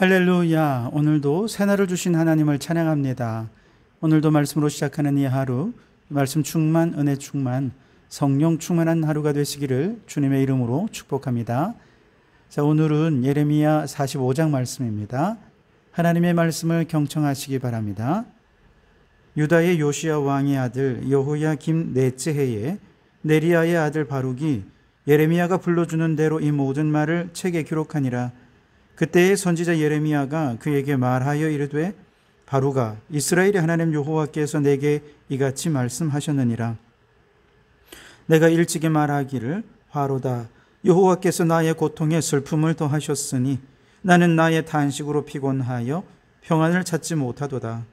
할렐루야. 오늘도 새날을 주신 하나님을 찬양합니다. 오늘도 말씀으로 시작하는 이 하루, 말씀 충만, 은혜 충만, 성령 충만한 하루가 되시기를 주님의 이름으로 축복합니다. 자, 오늘은 예레미야 45장 말씀입니다. 하나님의 말씀을 경청하시기 바랍니다. 유다의 요시야 왕의 아들 여호야김 넷째 해에 네리야의 아들 바룩이 예레미야가 불러주는 대로 이 모든 말을 책에 기록하니라. 그때의 선지자 예레미야가 그에게 말하여 이르되, 바룩아, 이스라엘의 하나님 여호와께서 내게 이같이 말씀하셨느니라. 내가 일찍이 말하기를, 화로다, 여호와께서 나의 고통에 슬픔을 더하셨으니 나는 나의 탄식으로 피곤하여 평안을 찾지 못하도다.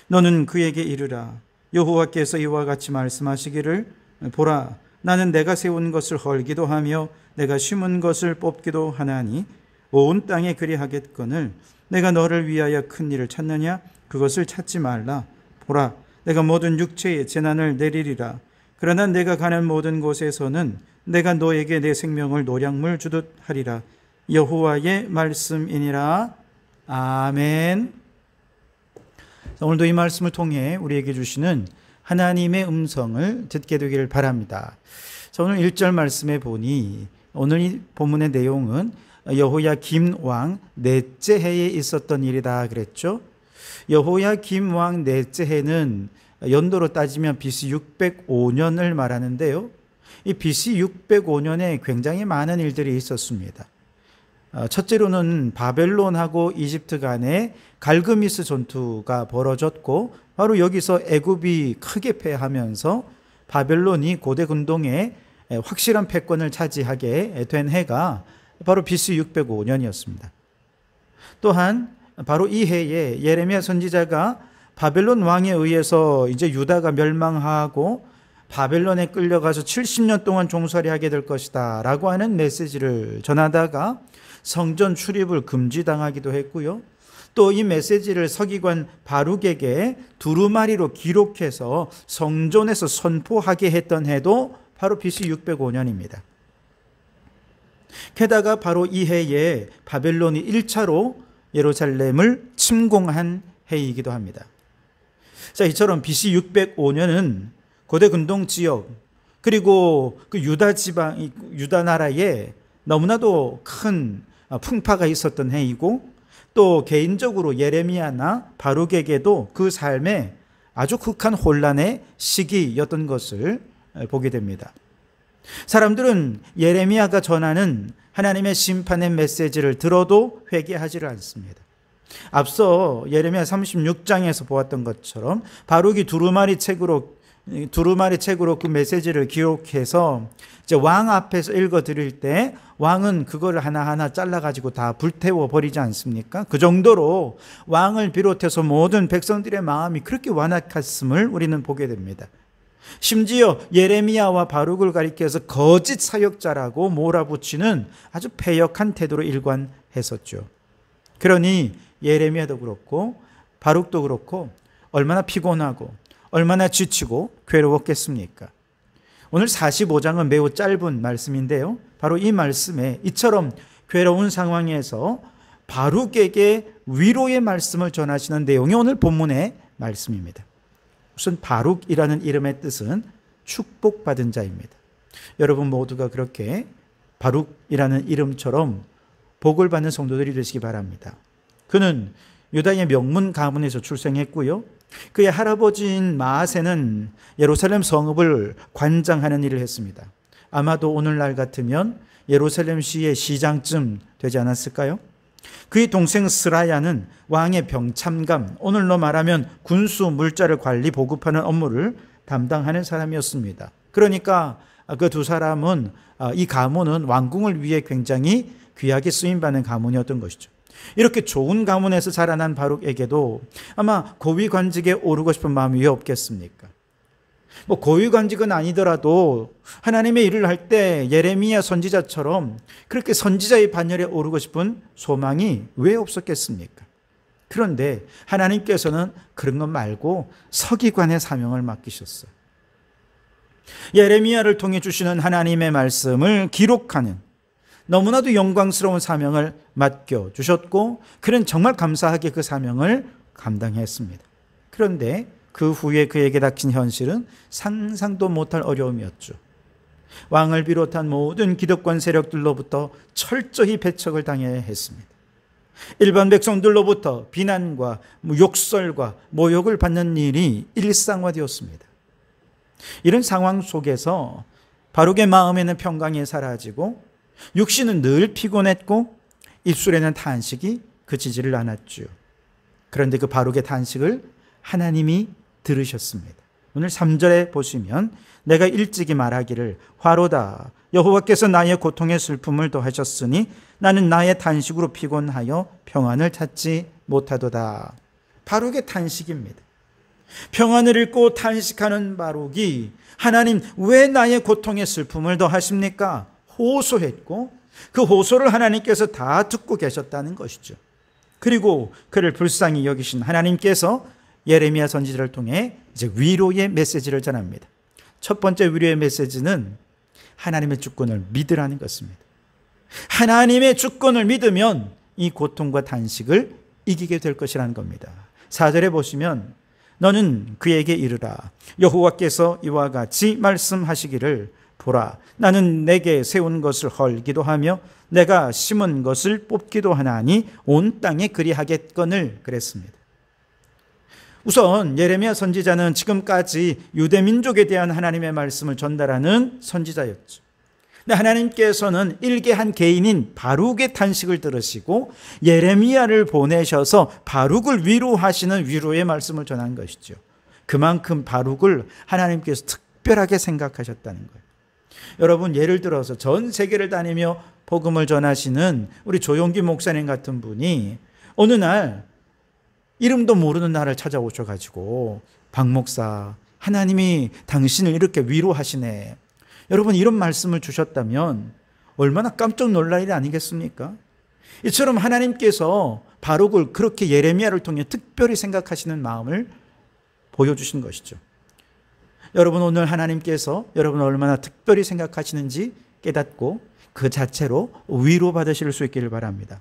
너는 그에게 이르라, 여호와께서 이와 같이 말씀하시기를, 보라, 나는 내가 세운 것을 헐기도 하며 내가 심은 것을 뽑기도 하나니 온 땅에 그리하겠거늘 내가 너를 위하여 큰 일을 찾느냐? 그것을 찾지 말라. 보라, 내가 모든 육체에 재난을 내리리라. 그러나 내가 가는 모든 곳에서는 내가 너에게 내 생명을 노량물 주듯 하리라. 여호와의 말씀이니라. 아멘. 오늘도 이 말씀을 통해 우리에게 주시는 하나님의 음성을 듣게 되기를 바랍니다. 오늘 1절 말씀에 보니 오늘 이 본문의 내용은 여호야김 왕 넷째 해에 있었던 일이다 그랬죠. 여호야김 왕 넷째 해는 연도로 따지면 BC 605년을 말하는데요. 이 BC 605년에 굉장히 많은 일들이 있었습니다. 첫째로는 바벨론하고 이집트 간에 갈그미스 전투가 벌어졌고, 바로 여기서 애굽이 크게 패하면서 바벨론이 고대 근동에 확실한 패권을 차지하게 된 해가 바로 BC 605년이었습니다. 또한 바로 이 해에 예레미야 선지자가 바벨론 왕에 의해서 이제 유다가 멸망하고 바벨론에 끌려가서 70년 동안 종살이하게 될 것이다 라고 하는 메시지를 전하다가 성전 출입을 금지당하기도 했고요. 또 이 메시지를 서기관 바룩에게 두루마리로 기록해서 성전에서 선포하게 했던 해도 바로 BC 605년입니다. 게다가 바로 이 해에 바벨론이 1차로 예루살렘을 침공한 해이기도 합니다. 자, 이처럼 BC 605년은 고대 근동 지역 그리고 그 유다 지방, 유다 나라에 너무나도 큰 풍파가 있었던 해이고, 또 개인적으로 예레미야나 바룩에게도 그 삶에 아주 극한 혼란의 시기였던 것을 보게 됩니다. 사람들은 예레미야가 전하는 하나님의 심판의 메시지를 들어도 회개하지를 않습니다. 앞서 예레미야 36장에서 보았던 것처럼 바룩이 두루마리 책으로 그 메시지를 기록해서 이제 왕 앞에서 읽어 드릴 때 왕은 그걸 하나하나 잘라가지고 다 불태워 버리지 않습니까? 그 정도로 왕을 비롯해서 모든 백성들의 마음이 그렇게 완악했음을 우리는 보게 됩니다. 심지어 예레미야와 바룩을 가리켜서 거짓 사역자라고 몰아붙이는 아주 패역한 태도로 일관했었죠. 그러니 예레미야도 그렇고 바룩도 그렇고 얼마나 피곤하고 얼마나 지치고 괴로웠겠습니까? 오늘 45장은 매우 짧은 말씀인데요. 바로 이 말씀에 이처럼 괴로운 상황에서 바룩에게 위로의 말씀을 전하시는 내용이 오늘 본문의 말씀입니다. 우선 바룩이라는 이름의 뜻은 축복받은 자입니다. 여러분 모두가 그렇게 바룩이라는 이름처럼 복을 받는 성도들이 되시기 바랍니다. 그는 유다의 명문 가문에서 출생했고요. 그의 할아버지인 마아세는 예루살렘 성읍을 관장하는 일을 했습니다. 아마도 오늘날 같으면 예루살렘시의 시장쯤 되지 않았을까요? 그의 동생 스라야는 왕의 병참감, 오늘로 말하면 군수 물자를 관리 보급하는 업무를 담당하는 사람이었습니다. 그러니까 그 두 사람은 이 가문은 왕궁을 위해 굉장히 귀하게 쓰임받는 가문이었던 것이죠. 이렇게 좋은 가문에서 자라난 바룩에게도 아마 고위관직에 오르고 싶은 마음이 왜 없겠습니까? 고위관직은 아니더라도 하나님의 일을 할 때 예레미야 선지자처럼 그렇게 선지자의 반열에 오르고 싶은 소망이 왜 없었겠습니까? 그런데 하나님께서는 그런 것 말고 서기관의 사명을 맡기셨어요. 예레미야를 통해 주시는 하나님의 말씀을 기록하는, 너무나도 영광스러운 사명을 맡겨주셨고 그는 정말 감사하게 그 사명을 감당했습니다. 그런데 그 후에 그에게 닥친 현실은 상상도 못할 어려움이었죠. 왕을 비롯한 모든 기득권 세력들로부터 철저히 배척을 당해야 했습니다. 일반 백성들로부터 비난과 욕설과 모욕을 받는 일이 일상화되었습니다. 이런 상황 속에서 바룩의 마음에는 평강이 사라지고 육신은 늘 피곤했고 입술에는 탄식이 그치지를 않았죠. 그런데 그 바룩의 탄식을 하나님이 들으셨습니다. 오늘 3절에 보시면 내가 일찍이 말하기를 화로다 여호와께서 나의 고통의 슬픔을 더하셨으니 나는 나의 탄식으로 피곤하여 평안을 찾지 못하도다. 바룩의 탄식입니다. 평안을 잃고 탄식하는 바룩이 하나님 왜 나의 고통의 슬픔을 더하십니까? 호소했고 그 호소를 하나님께서 다 듣고 계셨다는 것이죠. 그리고 그를 불쌍히 여기신 하나님께서 예레미야 선지자를 통해 이제 위로의 메시지를 전합니다. 첫 번째 위로의 메시지는 하나님의 주권을 믿으라는 것입니다. 하나님의 주권을 믿으면 이 고통과 탄식을 이기게 될 것이라는 겁니다. 4절에 보시면 너는 그에게 이르라 여호와께서 이와 같이 말씀하시기를 보라 나는 내게 세운 것을 헐기도 하며 내가 심은 것을 뽑기도 하나니 온 땅에 그리하겠거늘 그랬습니다. 우선 예레미야 선지자는 지금까지 유대 민족에 대한 하나님의 말씀을 전달하는 선지자였죠. 근데 하나님께서는 일개 한 개인인 바룩의 탄식을 들으시고 예레미야를 보내셔서 바룩을 위로하시는 위로의 말씀을 전한 것이죠. 그만큼 바룩을 하나님께서 특별하게 생각하셨다는 거예요. 여러분 예를 들어서 전 세계를 다니며 복음을 전하시는 우리 조용기 목사님 같은 분이 어느 날 이름도 모르는 나를 찾아오셔가지고 박 목사 하나님이 당신을 이렇게 위로하시네. 여러분 이런 말씀을 주셨다면 얼마나 깜짝 놀랄 일 아니겠습니까? 이처럼 하나님께서 바룩을 그렇게 예레미야를 통해 특별히 생각하시는 마음을 보여주신 것이죠. 여러분 오늘 하나님께서 여러분을 얼마나 특별히 생각하시는지 깨닫고 그 자체로 위로받으실 수 있기를 바랍니다.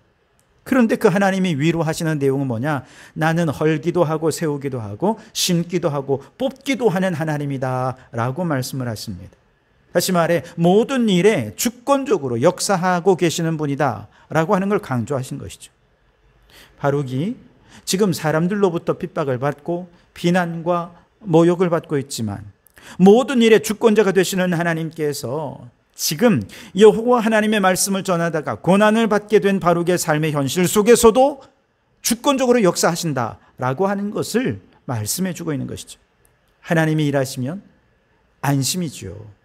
그런데 그 하나님이 위로하시는 내용은 뭐냐? 나는 헐기도 하고 세우기도 하고 심기도 하고 뽑기도 하는 하나님이다 라고 말씀을 하십니다. 다시 말해 모든 일에 주권적으로 역사하고 계시는 분이다 라고 하는 걸 강조하신 것이죠. 바룩이 지금 사람들로부터 핍박을 받고 비난과 모욕을 받고 있지만 모든 일에 주권자가 되시는 하나님께서 지금 여호와 하나님의 말씀을 전하다가 고난을 받게 된 바룩의 삶의 현실 속에서도 주권적으로 역사하신다라고 하는 것을 말씀해 주고 있는 것이죠. 하나님이 일하시면 안심이죠.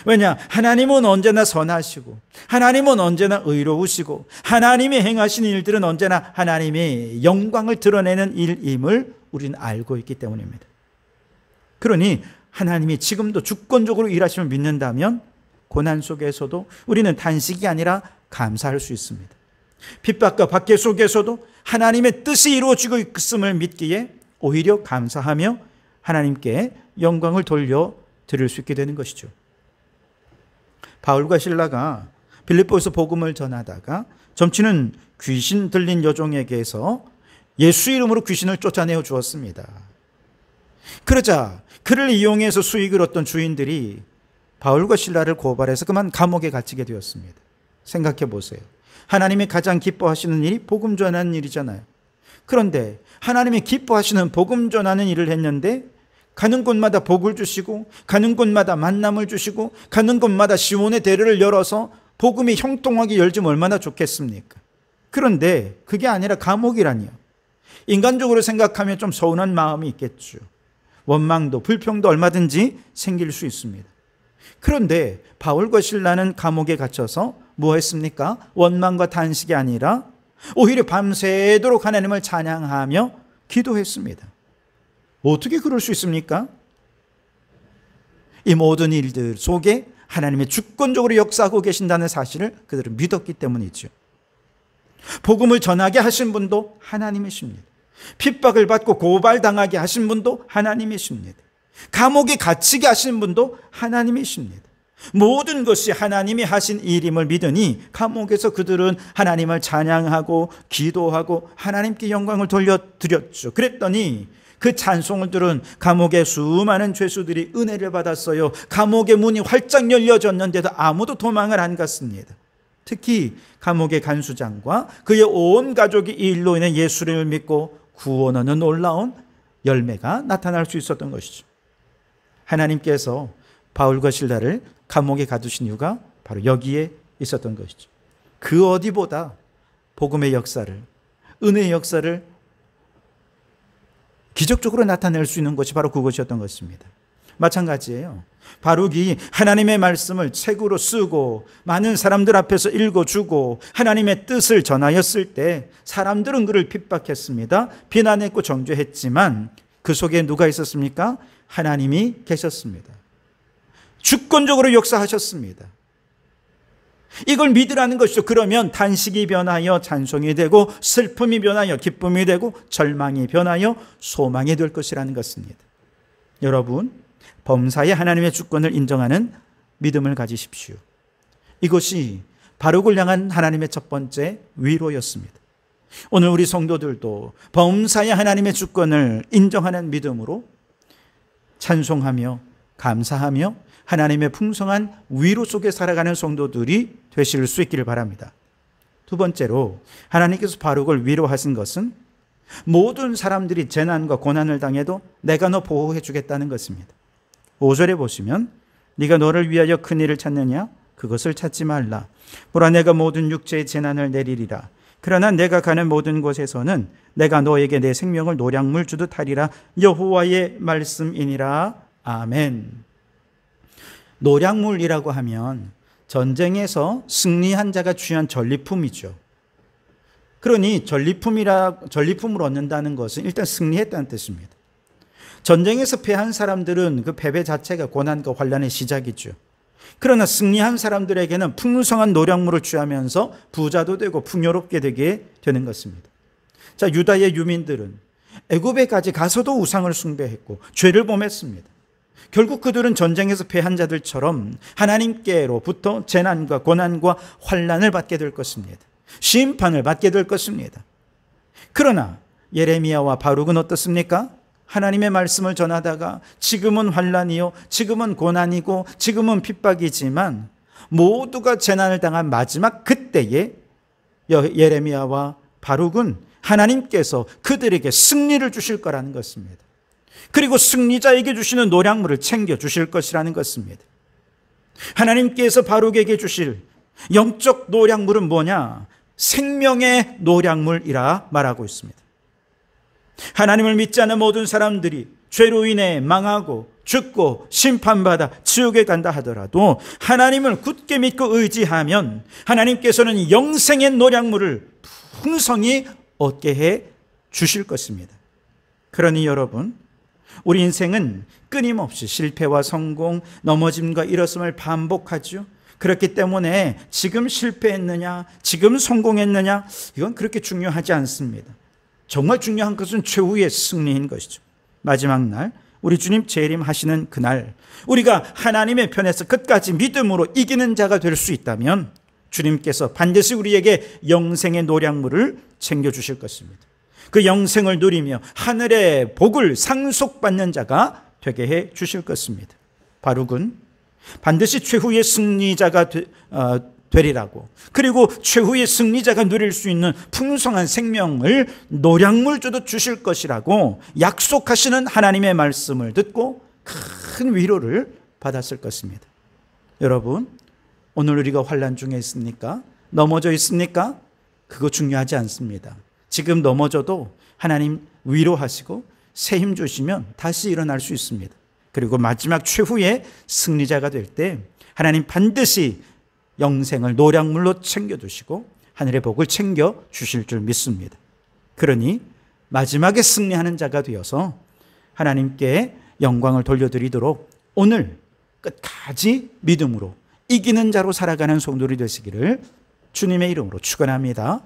왜냐? 하나님은 언제나 선하시고 하나님은 언제나 의로우시고 하나님이 행하시는 일들은 언제나 하나님의 영광을 드러내는 일임을 우리는 알고 있기 때문입니다. 그러니 하나님이 지금도 주권적으로 일하심을 믿는다면 고난 속에서도 우리는 탄식이 아니라 감사할 수 있습니다. 핍박과 박해 속에서도 하나님의 뜻이 이루어지고 있음을 믿기에 오히려 감사하며 하나님께 영광을 돌려드릴 수 있게 되는 것이죠. 바울과 실라가 빌립보에서 복음을 전하다가 점치는 귀신 들린 여종에게서 예수 이름으로 귀신을 쫓아내어 주었습니다. 그러자 그를 이용해서 수익을 얻던 주인들이 바울과 실라를 고발해서 그만 감옥에 갇히게 되었습니다. 생각해 보세요. 하나님이 가장 기뻐하시는 일이 복음 전하는 일이잖아요. 그런데 하나님이 기뻐하시는 복음 전하는 일을 했는데 가는 곳마다 복을 주시고 가는 곳마다 만남을 주시고 가는 곳마다 시온의 대를 열어서 복음이 형통하게 열지면 얼마나 좋겠습니까? 그런데 그게 아니라 감옥이라니요. 인간적으로 생각하면 좀 서운한 마음이 있겠죠. 원망도 불평도 얼마든지 생길 수 있습니다. 그런데 바울과 실라는 감옥에 갇혀서 뭐 했습니까? 원망과 탄식이 아니라 오히려 밤새도록 하나님을 찬양하며 기도했습니다. 어떻게 그럴 수 있습니까? 이 모든 일들 속에 하나님의 주권적으로 역사하고 계신다는 사실을 그들은 믿었기 때문이죠. 복음을 전하게 하신 분도 하나님이십니다. 핍박을 받고 고발당하게 하신 분도 하나님이십니다. 감옥에 갇히게 하신 분도 하나님이십니다. 모든 것이 하나님이 하신 일임을 믿으니 감옥에서 그들은 하나님을 찬양하고 기도하고 하나님께 영광을 돌려드렸죠. 그랬더니 그 찬송을 들은 감옥의 수많은 죄수들이 은혜를 받았어요. 감옥의 문이 활짝 열려졌는데도 아무도 도망을 안 갔습니다. 특히 감옥의 간수장과 그의 온 가족이 이 일로 인해 예수를 믿고 구원하는 놀라운 열매가 나타날 수 있었던 것이죠. 하나님께서 바울과 실라를 감옥에 가두신 이유가 바로 여기에 있었던 것이죠. 그 어디보다 복음의 역사를, 은혜의 역사를 기적적으로 나타낼 수 있는 것이 바로 그것이었던 것입니다. 마찬가지예요. 바룩이 하나님의 말씀을 책으로 쓰고 많은 사람들 앞에서 읽어주고 하나님의 뜻을 전하였을 때 사람들은 그를 핍박했습니다. 비난했고 정죄했지만 그 속에 누가 있었습니까? 하나님이 계셨습니다. 주권적으로 역사하셨습니다. 이걸 믿으라는 것이죠. 그러면 탄식이 변하여 찬송이 되고 슬픔이 변하여 기쁨이 되고 절망이 변하여 소망이 될 것이라는 것입니다. 여러분, 범사에 하나님의 주권을 인정하는 믿음을 가지십시오. 이것이 바룩을 향한 하나님의 첫 번째 위로였습니다. 오늘 우리 성도들도 범사에 하나님의 주권을 인정하는 믿음으로 찬송하며 감사하며 하나님의 풍성한 위로 속에 살아가는 성도들이 되실 수 있기를 바랍니다. 두 번째로 하나님께서 바룩을 위로하신 것은 모든 사람들이 재난과 고난을 당해도 내가 너 보호해 주겠다는 것입니다. 5절에 보시면 네가 너를 위하여 큰 일을 찾느냐? 그것을 찾지 말라. 보라, 내가 모든 육체의 재난을 내리리라. 그러나 내가 가는 모든 곳에서는 내가 너에게 내 생명을 노량물 주듯 하리라. 여호와의 말씀이니라. 아멘. 노량물이라고 하면 전쟁에서 승리한 자가 취한 전리품이죠. 그러니 전리품을 얻는다는 것은 일단 승리했다는 뜻입니다. 전쟁에서 패한 사람들은 그 패배 자체가 고난과 환난의 시작이죠. 그러나 승리한 사람들에게는 풍성한 노량물을 취하면서 부자도 되고 풍요롭게 되게 되는 것입니다. 자, 유다의 유민들은 애굽에까지 가서도 우상을 숭배했고 죄를 범했습니다. 결국 그들은 전쟁에서 패한 자들처럼 하나님께로부터 재난과 고난과 환난을 받게 될 것입니다. 심판을 받게 될 것입니다. 그러나 예레미야와 바룩은 어떻습니까? 하나님의 말씀을 전하다가 지금은 환난이요, 지금은 고난이고 지금은 핍박이지만 모두가 재난을 당한 마지막 그때에 예레미야와 바룩은 하나님께서 그들에게 승리를 주실 거라는 것입니다. 그리고 승리자에게 주시는 노량물을 챙겨 주실 것이라는 것입니다. 하나님께서 바룩에게 주실 영적 노량물은 뭐냐? 생명의 노량물이라 말하고 있습니다. 하나님을 믿지 않는 모든 사람들이 죄로 인해 망하고 죽고 심판받아 지옥에 간다 하더라도 하나님을 굳게 믿고 의지하면 하나님께서는 영생의 노량물을 풍성히 얻게 해 주실 것입니다. 그러니 여러분, 우리 인생은 끊임없이 실패와 성공, 넘어짐과 일어섬을 반복하죠. 그렇기 때문에 지금 실패했느냐, 지금 성공했느냐, 이건 그렇게 중요하지 않습니다. 정말 중요한 것은 최후의 승리인 것이죠. 마지막 날, 우리 주님 재림하시는 그날, 우리가 하나님의 편에서 끝까지 믿음으로 이기는 자가 될 수 있다면 주님께서 반드시 우리에게 영생의 노량물을 챙겨주실 것입니다. 그 영생을 누리며 하늘의 복을 상속받는 자가 되게 해 주실 것입니다. 바룩은 반드시 최후의 승리자가 되리라고, 그리고 최후의 승리자가 누릴 수 있는 풍성한 생명을 노량물 주듯 주실 것이라고 약속하시는 하나님의 말씀을 듣고 큰 위로를 받았을 것입니다. 여러분, 오늘 우리가 환난 중에 있습니까? 넘어져 있습니까? 그거 중요하지 않습니다. 지금 넘어져도 하나님 위로하시고 새 힘 주시면 다시 일어날 수 있습니다. 그리고 마지막 최후의 승리자가 될 때 하나님 반드시 영생을 노량물로 챙겨주시고 하늘의 복을 챙겨주실 줄 믿습니다. 그러니 마지막에 승리하는 자가 되어서 하나님께 영광을 돌려드리도록 오늘 끝까지 믿음으로 이기는 자로 살아가는 성도들이 되시기를 주님의 이름으로 축원합니다.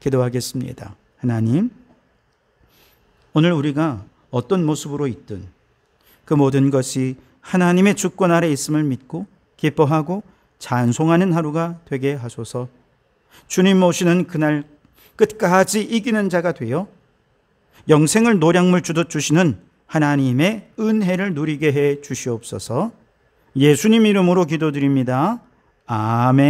기도하겠습니다. 하나님, 오늘 우리가 어떤 모습으로 있든 그 모든 것이 하나님의 주권 아래 있음을 믿고 기뻐하고 찬송하는 하루가 되게 하소서. 주님 오시는 그날 끝까지 이기는 자가 되어 영생을 노량물 주듯 주시는 하나님의 은혜를 누리게 해 주시옵소서. 예수님 이름으로 기도드립니다. 아멘.